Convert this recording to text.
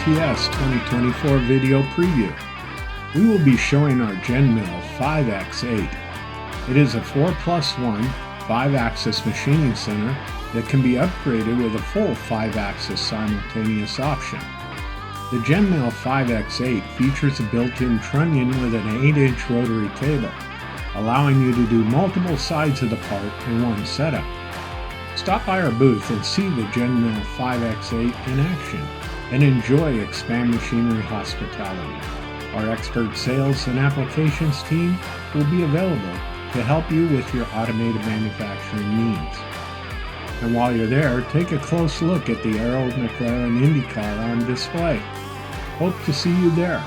IPS 2024 video preview. We will be showing our GenMill 5X8. It is a 4+1 5-axis machining center that can be upgraded with a full 5-axis simultaneous option. The GenMill 5X8 features a built-in trunnion with an 8-inch rotary table, allowing you to do multiple sides of the part in one setup. Stop by our booth and see the GenMill 5X8 in action and enjoy Expand Machinery hospitality. Our expert sales and applications team will be available to help you with your automated manufacturing needs. And while you're there, take a close look at the Arrow McLaren IndyCar on display. Hope to see you there.